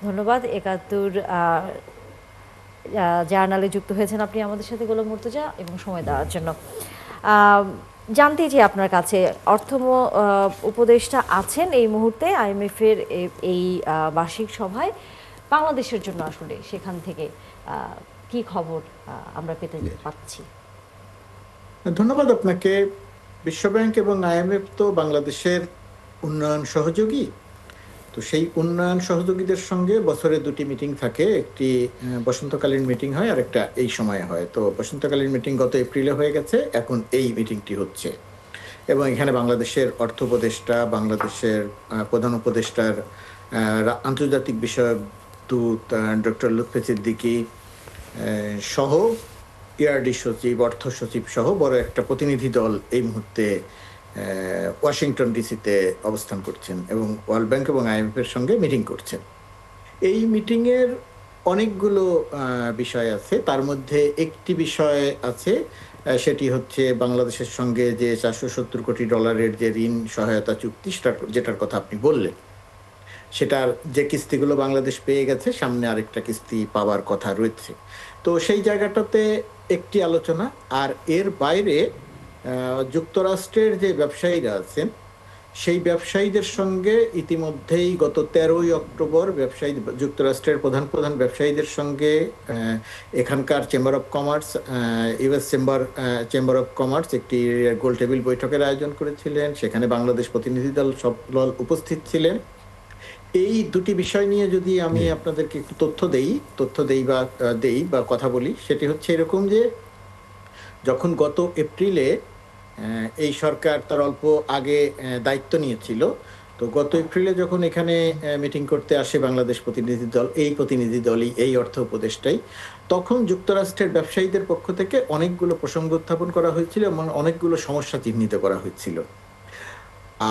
ধন্যবাদ। ৭১ জার্নালে যুক্ত হয়েছেন আপনি আমাদের সাথে, গোলাম মুর্তজা, এবং সময় দেওয়ার জন্য। আহ, জানতে চাই আপনার কাছে, উপদেষ্টা আছেন এই মুহূর্তে আইএমএফ এর এই বার্ষিক সভায়। বাংলাদেশের জন্য আসলে সেখান থেকে কি খবর আমরা পেতে পাচ্ছি? ধন্যবাদ আপনাকে। বিশ্বব্যাংক এবং আইএমএফ তো বাংলাদেশের উন্নয়ন সহযোগী। তো সেই উন্নয়ন সহযোগীদের সঙ্গে বছরে দুটি মিটিং থাকে, একটি বসন্তকালীন মিটিং হয় আর একটা এই সময়ে হয়। তো বসন্তকালীন মিটিং গত এপ্রিলে হয়ে গেছে, এখন এই মিটিংটি হচ্ছে। এবং এখানে বাংলাদেশের অর্থ উপদেষ্টা, বাংলাদেশের প্রধান উপদেষ্টার আন্তর্জাতিক বিষয়ক দূত ডক্টর লুৎফে সিদ্দিকী সহ ইআরডি সচিব, অর্থ সচিব সহ বড় একটা প্রতিনিধি দল এই মুহূর্তে ওয়াশিংটন ডিসিতে অবস্থান করছেন এবং ওয়ার্ল্ড ব্যাংক এবং আইএমএফ এর সঙ্গে মিটিং করছেন। এই মিটিংয়ের অনেকগুলো বিষয় আছে, তার মধ্যে একটি বিষয় আছে, সেটি হচ্ছে বাংলাদেশের সঙ্গে যে $470 কোটি যে ঋণ সহায়তা চুক্তি, যেটার কথা আপনি বললেন, সেটার যে কিস্তিগুলো বাংলাদেশ পেয়ে গেছে, সামনে আরেকটা কিস্তি পাওয়ার কথা রয়েছে। তো সেই জায়গাটাতে একটি আলোচনা। আর এর বাইরে যুক্তরাষ্ট্রের যে ব্যবসায়ীরা আছেন, সেই ব্যবসায়ীদের সঙ্গে ইতিমধ্যেই গত 13ই অক্টোবর যুক্তরাষ্ট্রের প্রধান প্রধান ব্যবসায়ীদের সঙ্গে এখানকার chamber of commerce, US chamber of commerce একটি গোল টেবিল বৈঠকের আয়োজন করেছিলেন। সেখানে বাংলাদেশ প্রতিনিধি দল সব উপস্থিত ছিলেন। এই দুটি বিষয় নিয়ে যদি আমি আপনাদেরকে একটু দেই বা কথা বলি, সেটি হচ্ছে এরকম যে যখন গত এপ্রিলে এই সরকার তার অল্প আগে দায়িত্ব নিয়েছিল, তো গত এপ্রিলে যখন এখানে মিটিং করতে আসে বাংলাদেশ প্রতিনিধি দল, এই প্রতিনিধি দলই এই অর্থ উপদেষ্টাই, তখন যুক্তরাষ্ট্রের ব্যবসায়ীদের পক্ষ থেকে অনেকগুলো প্রসঙ্গ উত্থাপন করা হয়েছিল এবং অনেকগুলো সমস্যা চিহ্নিত করা হয়েছিল।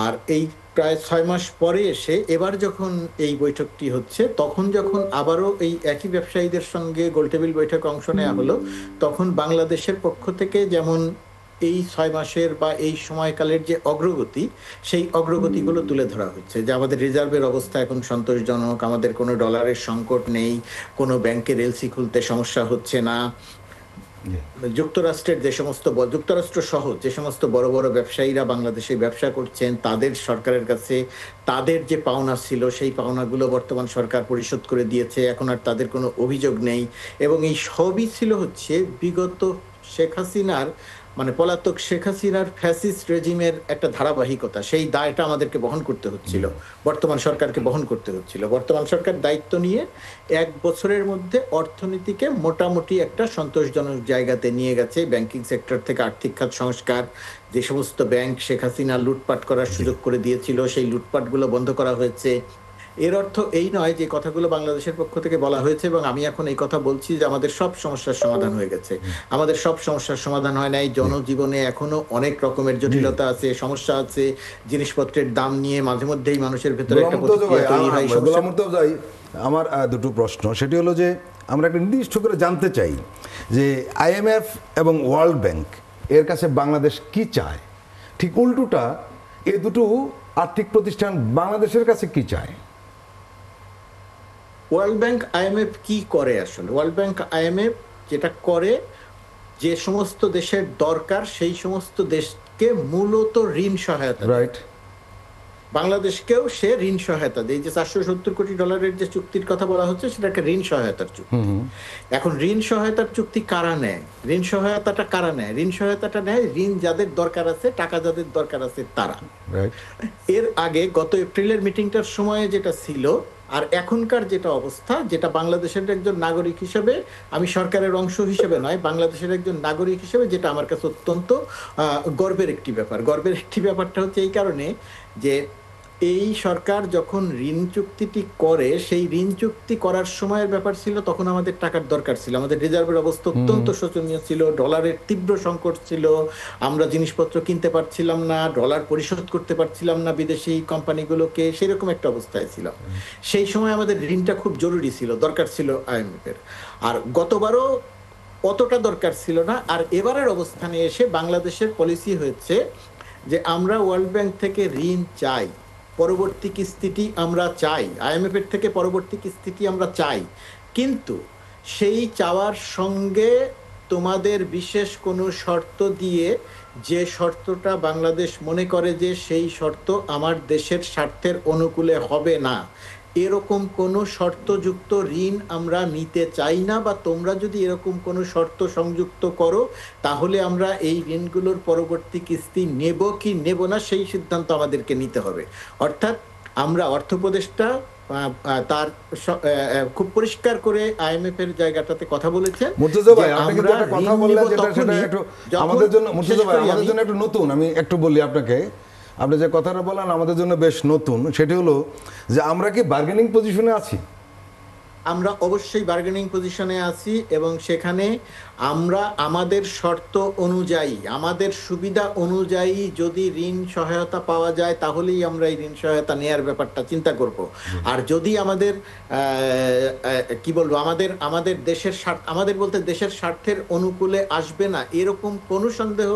আর এই প্রায় 6 মাস পরে এসে এবার যখন এই বৈঠকটি হচ্ছে, তখন যখন আবারও এই একই ব্যবসায়ীদের সঙ্গে গোলটেবিল বৈঠকে অংশ নেওয়া হলো, তখন বাংলাদেশের পক্ষ থেকে যেমন এই 6 মাসের বা এই সময়কালের যে অগ্রগতি, সেই অগ্রগতিগুলো তুলে ধরা হচ্ছে যে আমাদের রিজার্ভের অবস্থা এখন সন্তোষজনক, আমাদের কোনো ডলারের সংকট নেই, কোনো ব্যাংকের এলসি খুলতে সমস্যা হচ্ছে না। যুক্তরাষ্ট্র সহ যে সমস্ত বড় বড় ব্যবসায়ীরা বাংলাদেশে ব্যবসা করছেন, তাদের সরকারের কাছে তাদের যে পাওনা ছিল, সেই পাওনাগুলো বর্তমান সরকার পরিশোধ করে দিয়েছে, এখন আর তাদের কোনো অভিযোগ নেই। এবং এই সবই ছিল হচ্ছে বিগত শেখ হাসিনার, মানে পলাতক শেখ হাসিনার ফ্যাসিস্ট রেজিমের একটা ধারাবাহিকতা। সেই দায়টা আমাদেরকে বহন করতে হচ্ছিল, বর্তমান সরকারকে বহন করতে হচ্ছিল। বর্তমান সরকার দায়িত্ব নিয়ে 1 বছরের মধ্যে অর্থনীতিকে মোটামুটি একটা সন্তোষজনক জায়গাতে নিয়ে গেছে। ব্যাংকিং সেক্টর থেকে আর্থিক খাত সংস্কার, যে সমস্ত ব্যাংক শেখ হাসিনা লুটপাট করার সুযোগ করে দিয়েছিল, সেই লুটপাটগুলো বন্ধ করা হয়েছে। এর অর্থ এই নয় যে কথাগুলো বাংলাদেশের পক্ষ থেকে বলা হয়েছে এবং আমি এখন এই কথা বলছি যে আমাদের সব সমস্যার সমাধান হয়ে গেছে। আমাদের সব সমস্যার সমাধান হয় নাই। জনজীবনে এখনো অনেক রকমের জটিলতা আছে, সমস্যা আছে। জিনিসপত্রের দাম নিয়ে মাঝে মধ্যেই মানুষের ভেতরে একটা প্রতিক্রিয়া তৈরি হয়। আমার দুটো প্রশ্ন, সেটি হলো যে আমরা একটা নির্দিষ্ট করে জানতে চাই যে আইএমএফ এবং ওয়ার্ল্ড ব্যাংক এর কাছে বাংলাদেশ কি চায়, ঠিক উল্টোটা এই দুটো আর্থিক প্রতিষ্ঠান বাংলাদেশের কাছে কি চায়। ওয়ার্ল্ড ব্যাংক আইএমএফ কি করে? আসলে ওয়ার্ল্ড ব্যাংক আইএমএফ যেটা করে, যে সমস্ত দেশের দরকার সেই সমস্ত দেশকে মূলত ঋণ সহায়তা, রাইট, বাংলাদেশকেও সে ঋণ সহায়তা দেয়। যে $470 কোটি যে চুক্তির কথা বলা হচ্ছে, সেটা একটা ঋণ সহায়তার চুক্তি। এখন ঋণ সহায়তার চুক্তি কারা নেয়? ঋণ সহায়তাটা কারা নেয়? ঋণ সহায়তাটা নেয় ঋণ যাদের দরকার আছে, টাকা যাদের দরকার আছে তারা। এর আগে গত এপ্রিলের মিটিংটার সময়ে যেটা ছিল আর এখনকার যেটা অবস্থা, যেটা বাংলাদেশের একজন নাগরিক হিসেবে, আমি সরকারের অংশ হিসেবে নয়, বাংলাদেশের একজন নাগরিক হিসেবে যেটা আমার কাছে অত্যন্ত গর্বের একটি ব্যাপার। গর্বের একটি ব্যাপারটা হচ্ছে এই কারণে যে এই সরকার যখন ঋণ চুক্তিটি করে, সেই ঋণ চুক্তি করার সময়ের ব্যাপার ছিল তখন আমাদের টাকার দরকার ছিল, আমাদের রিজার্ভের অবস্থা অত্যন্ত শোচনীয় ছিল, ডলারের তীব্র সংকট ছিল, আমরা জিনিসপত্র কিনতে পারছিলাম না, ডলার পরিশোধ করতে পারছিলাম না বিদেশি কোম্পানিগুলোকে, সেরকম একটা অবস্থায় ছিল। সেই সময় আমাদের ঋণটা খুব জরুরি ছিল, দরকার ছিল আইএমএফ এর। আর গতবারও অতটা দরকার ছিল না। আর এবারের অবস্থানে এসে বাংলাদেশের পলিসি হয়েছে যে আমরা ওয়ার্ল্ড ব্যাংক থেকে ঋণ চাই, পরবর্তী কিস্তিটি আমরা চাই, আইএমএফ এর থেকে পরবর্তী কিস্তিটি আমরা চাই, কিন্তু সেই চাওয়ার সঙ্গে তোমাদের বিশেষ কোনো শর্ত দিয়ে, যে শর্তটা বাংলাদেশ মনে করে যে সেই শর্ত আমার দেশের স্বার্থের অনুকূলে হবে না, এরকম কোনো শর্তযুক্ত ঋণ আমরা নিতে চাই না। বা তোমরা যদি এরকম কোনো শর্ত সংযুক্ত করো, তাহলে আমরা এই ঋণগুলোর পরবর্তী কিস্তি নেব কি নেব না সেই সিদ্ধান্ত আমাদেরকে নিতে হবে। অর্থাৎ আমরা অর্থ উপদেষ্টা তার খুব পরিষ্কার করে আইএমএফ এর জায়গাটাতে কথা বলেছেন। মুর্তজা ভাই, আপনি কিন্তু একটা কথা বললেন যেটা সেটা একটু আমাদের জন্য, মুর্তজা ভাই আমাদের জন্য একটু নতুন, আমি একটু বলি আপনাকে, আপনি যে কথাটা বলেন আমাদের জন্য বেশ নতুন, সেটি হলো যে আমরা কি বার্গেনিং পজিশনে আছি? আমরা অবশ্যই বার্গেনিং পজিশনে আছি, এবং সেখানে আমরা আমাদের শর্ত অনুযায়ী, আমাদের সুবিধা অনুযায়ী যদি ঋণ সহায়তা পাওয়া যায়, তাহলেই আমরা এই ঋণ সহায়তা নেয়ার ব্যাপারটা চিন্তা করব। আর যদি আমাদের কি বলবো, আমাদের দেশের স্বার্থ, আমাদের বলতে দেশের স্বার্থের অনুকূলে আসবে না এরকম কোনো সন্দেহ,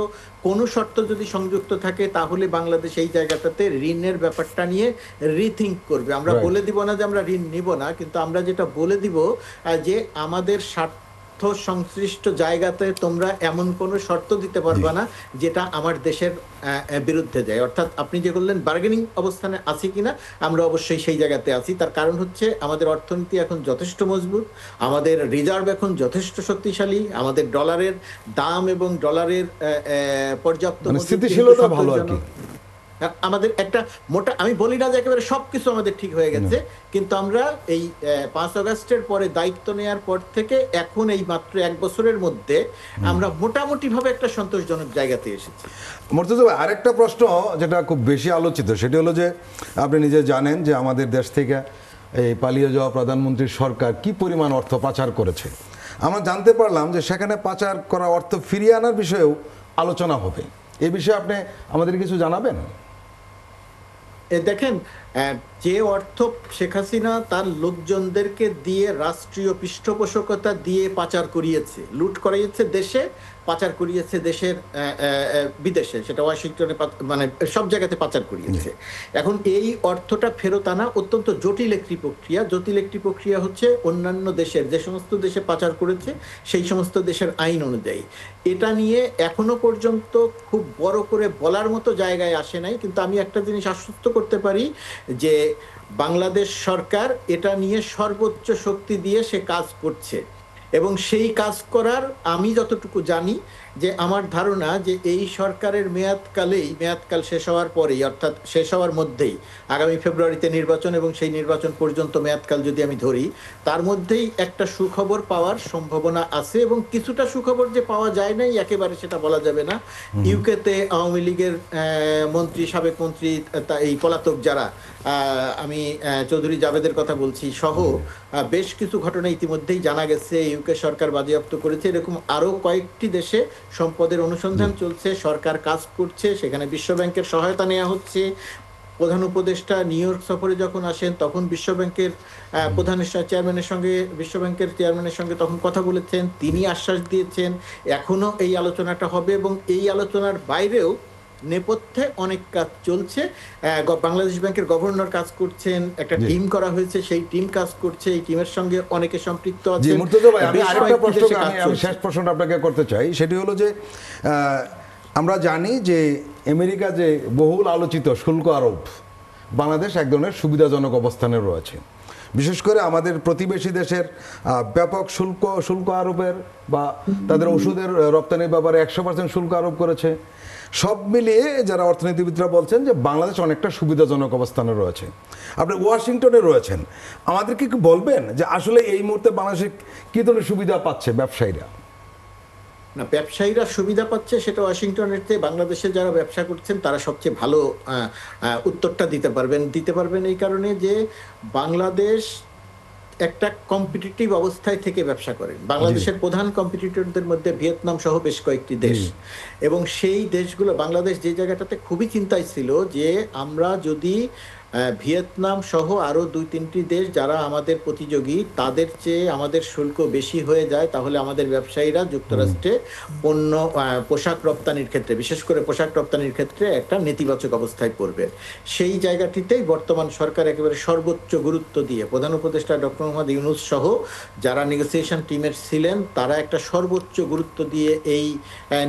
কোনো শর্ত যদি সংযুক্ত থাকে, তাহলে বাংলাদেশ এই জায়গাটাতে ঋণের ব্যাপারটা নিয়ে রিথিঙ্ক করবে। আমরা বলে দিব না যে আমরা ঋণ নিব না, কিন্তু আমরা যেটা বলে দিব যে আমাদের স্বার্থ সংশ্লিষ্ট জায়গাতে তোমরা এমন কোনো শর্ত দিতে পারবে না যেটা আমার দেশের বিরুদ্ধে যায়। অর্থাৎ আপনি যে বললেন বার্গেনিং অবস্থানে আছি কিনা, আমরা অবশ্যই সেই জায়গাতে আছি। তার কারণ হচ্ছে আমাদের অর্থনীতি এখন যথেষ্ট মজবুত, আমাদের রিজার্ভ এখন যথেষ্ট শক্তিশালী, আমাদের ডলারের দাম এবং ডলারের পর্যাপ্ত স্থিতিশীলতা ভালো আর কি। আমাদের একটা মোটা, আমি বলি না যে একেবারে সবকিছু আমাদের ঠিক হয়ে গেছে, কিন্তু আমরা এই 5 আগস্টের পরে দায়িত্ব নেওয়ার পর থেকে এখন এই মাত্র 1 বছরের মধ্যে আমরা মোটামুটি ভাবে একটা সন্তোষজনক জায়গাতে এসেছি। মুর্তজা ভাই, আরেকটা প্রশ্ন যেটা খুব বেশি আলোচিত, সেটি হলো যে আপনি নিজে জানেন যে আমাদের দেশ থেকে এই পালিয়ে যাওয়া প্রধানমন্ত্রীর সরকার কি পরিমাণ অর্থ পাচার করেছে। আমরা জানতে পারলাম যে সেখানে পাচার করা অর্থ ফিরিয়ে আনার বিষয়েও আলোচনা হবে। এই বিষয়ে আপনি আমাদের কিছু জানাবেন? দেখেন, যে অর্থ শেখ হাসিনা তার লোকজনদেরকে দিয়ে, রাষ্ট্রীয় পৃষ্ঠপোষকতা দিয়ে পাচার করিয়েছে, লুট করিয়েছে দেশে, পাচার করিয়েছে দেশের বিদেশে, সেটা ওয়াশিংটনে, মানে সব জায়গাতে পাচার করিয়েছে। এখন এই অর্থটা ফেরত আনা অত্যন্ত জটিল একটি প্রক্রিয়া। জটিল একটি প্রক্রিয়া হচ্ছে অন্যান্য দেশের, যে সমস্ত দেশে পাচার করেছে সেই সমস্ত দেশের আইন অনুযায়ী। এটা নিয়ে এখনো পর্যন্ত খুব বড় করে বলার মতো জায়গায় আসে নাই, কিন্তু আমি একটা জিনিস আশ্বস্ত করতে পারি যে বাংলাদেশ সরকার এটা নিয়ে সর্বোচ্চ শক্তি দিয়ে সে কাজ করছে। এবং সেই কাজ করার, আমি যতটুকু জানি, যে আমার ধারণা যে এই সরকারের মেয়াদকাল শেষ হওয়ার পরেই, অর্থাৎ শেষ হওয়ার মধ্যেই, আগামী ফেব্রুয়ারিতে নির্বাচন, এবং সেই নির্বাচন পর্যন্ত মেয়াদকাল যদি আমি ধরি, তার মধ্যেই একটা সুখবর পাওয়ার সম্ভাবনা আছে। এবং কিছুটা সুখবর যে পাওয়া যায় নাই একেবারে সেটা বলা যাবে না। ইউকেতে আওয়ামী লীগের সাবেক মন্ত্রী, এই পলাতক যারা, আমি চৌধুরী জাভেদের কথা বলছি সহ, বেশ কিছু ঘটনা ইতিমধ্যেই জানা গেছে ইউকে সরকার বাজেয়াপ্ত করেছে। এরকম আরো কয়েকটি দেশে সম্পদের অনুসন্ধান চলছে, সরকার কাজ করছে, সেখানে বিশ্বব্যাংকের সহায়তা নেওয়া হচ্ছে। প্রধান উপদেষ্টা নিউ ইয়র্ক সফরে যখন আসেন তখন বিশ্বব্যাংকের বিশ্বব্যাংকের চেয়ারম্যানের সঙ্গে তখন কথা বলেছেন, তিনি আশ্বাস দিয়েছেন এখনো এই আলোচনাটা হবে। এবং এই আলোচনার বাইরেও নেপথ্যে অনেক কাজ চলছে। বাংলাদেশ ব্যাংকের গভর্নর কাজ করছেন, একটা টিম করা হয়েছে, সেই টিম কাজ করছে, এই টিমের সঙ্গে অনেকে সম্পৃক্ত আছে। মুর্তজা ভাই, আমি আরেকটা প্রশ্ন, আমি শেষ প্রশ্নটা আপনাকে করতে চাই, সেটি হলো যে আমরা জানি যে আমেরিকা যে বহুল আলোচিত শুল্ক আরোপ, বাংলাদেশ এক ধরনের সুবিধাজনক অবস্থানে রয়েছে। বিশেষ করে আমাদের প্রতিবেশী দেশের ব্যাপক শুল্ক আরোপের বা তাদের ওষুধের রপ্তানির ব্যাপারে 100% শুল্ক আরোপ করেছে। সব মিলিয়ে যারা অর্থনীতিবিদরা বলছেন যে বাংলাদেশ অনেকটা সুবিধাজনক অবস্থানে রয়েছে। আপনি ওয়াশিংটনে রয়েছেন, আমাদেরকে কি বলবেন যে আসলে এই মুহূর্তে বাংলাদেশে কী ধরনের সুবিধা পাচ্ছে ব্যবসায়ীরা? না, ব্যবসায়ীরা সুবিধা পাচ্ছে সেটা ওয়াশিংটনের চেয়ে বাংলাদেশে যারা ব্যবসা করছেন তারা সবচেয়ে ভালো উত্তরটা দিতে পারবেন এই কারণে যে বাংলাদেশ একটা কম্পিটিটিভ অবস্থায় থেকে ব্যবসা করেন। বাংলাদেশের প্রধান কম্পিটিটরদের মধ্যে ভিয়েতনাম সহ বেশ কয়েকটি দেশ, এবং সেই দেশগুলো, বাংলাদেশ যে জায়গাটাতে খুবই চিন্তায় ছিল যে আমরা যদি ভিয়েতনাম সহ আরো 2-3টি দেশ যারা আমাদের প্রতিযোগী, তাদের চেয়ে আমাদের শুল্ক বেশি হয়ে যায়, তাহলে আমাদের ব্যবসায়ীরা যুক্তরাষ্ট্রে পণ্য পোশাক রপ্তানির ক্ষেত্রে, বিশেষ করে পোশাক রপ্তানির ক্ষেত্রে একটা নেতিবাচক অবস্থায় পড়বে। সেই জায়গাটিতেই বর্তমান সরকার একেবারে সর্বোচ্চ গুরুত্ব দিয়ে, প্রধান উপদেষ্টা ডক্টর মোহাম্মদ ইউনূস সহ যারা নেগোসিয়েশন টিমের ছিলেন, তারা একটা সর্বোচ্চ গুরুত্ব দিয়ে এই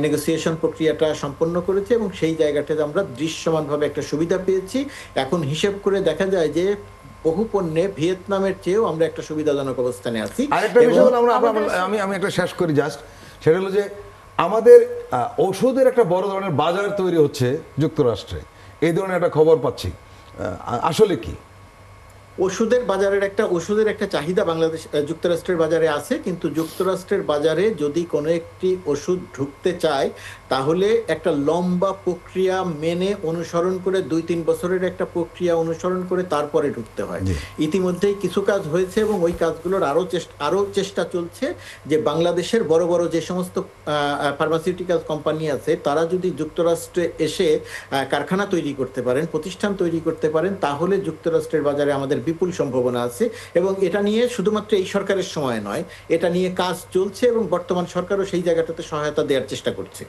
নেগোসিয়েশন প্রক্রিয়াটা সম্পন্ন করেছে এবং সেই জায়গাটাতে আমরা দৃশ্যমানভাবে একটা সুবিধা পেয়েছি। এখন হিসেব করে দেখা যায় যে বহু পণ্যে ভিয়েতনামের চেয়েও আমরা একটা সুবিধাজনক অবস্থানে আছি। আরেকটা বিষয় হলো আমি একটা শেষ করি জাস্ট, সেটা হলো যে আমাদের ওষুধের একটা বড় ধরনের বাজার তৈরি হচ্ছে যুক্তরাষ্ট্রে, এই ধরনের একটা খবর পাচ্ছি, আসলে কি? ওষুধের একটা চাহিদা বাংলাদেশ যুক্তরাষ্ট্রের বাজারে আছে, কিন্তু যুক্তরাষ্ট্রের বাজারে যদি কোনো একটি ওষুধ ঢুকতে চায় তাহলে একটা লম্বা প্রক্রিয়া মেনে অনুসরণ করে 2-3 বছরের একটা প্রক্রিয়া অনুসরণ করে তারপরে ঢুকতে হয়। ইতিমধ্যেই কিছু কাজ হয়েছে এবং ওই কাজগুলোর আরো চেষ্টা চলছে যে বাংলাদেশের বড় বড় যে সমস্ত ফার্মাসিউটিক্যাল কোম্পানি আছে তারা যদি যুক্তরাষ্ট্রে এসে কারখানা তৈরি করতে পারেন, প্রতিষ্ঠান তৈরি করতে পারেন, তাহলে যুক্তরাষ্ট্রের বাজারে আমাদের বিপুল সম্ভাবনা আছে। এবং এটা নিয়ে শুধুমাত্র এই সরকারের সময় নয়, এটা নিয়ে কাজ চলছে এবং বর্তমান সরকারও সেই জায়গাটাতে সহায়তা দেওয়ার চেষ্টা করছে।